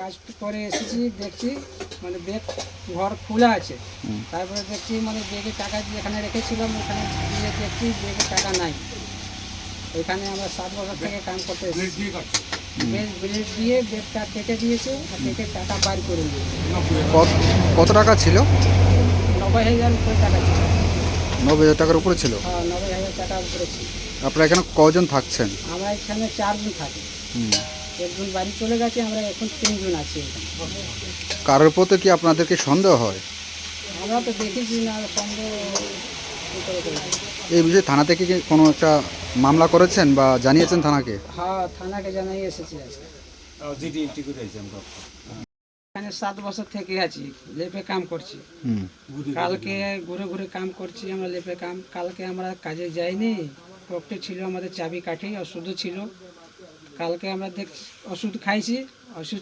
কাজ করে এসেছি, দেখছি মানে ব্যাগ ঘর খোলা আছে। তারপরে দেখছি মানে ব্যাগে টাকা যেখানে রেখেছিলাম ওখানে গিয়ে দেখছি ব্যাগে টাকা নাই। এখানে আমরা 7 বছর থেকে কাম করতে এসেছি। ব্লেড দিয়ে ব্যাগটা কেটে দিয়েছে আর কেটে টাকা বার করে দিয়েছে। কত টাকা ছিল? 90,000 উপরে টাকা ছিল। 90,000 টাকার উপরে ছিল। হ্যাঁ, 90,000 টাকার উপরে ছিল। আপনারা এখানে কজন থাকছেন? আমরা এখানে 4 জন থাকি। একজন বাড়ি চলে গেছে, আমরা এখন 3 জন আছি এখানে। কারোর প্রতি কি আপনাদেরকে সন্দেহ হয়? আমরা তো দেখেছি না, সন্দেহ কি করে করব? এই বিষয়ে থানা থেকে কি কোনো একটা মামলা করেছেন বা জানিয়েছেন থানাকে? হ্যাঁ, থানাকে জানাই এসেছি আজকে। এখানে 7 বছর থেকে আছি, লেপে কাম করছি। কালকে ঘুরে ঘুরে কাম করছি আমরা লেপে কাম। কালকে আমরা কাজে যাইনি, পকেটে ছিল আমাদের চাবি কাঠি, ওষুধও ছিল। কালকে আমরা ওষুধ খাইছি, ওষুধ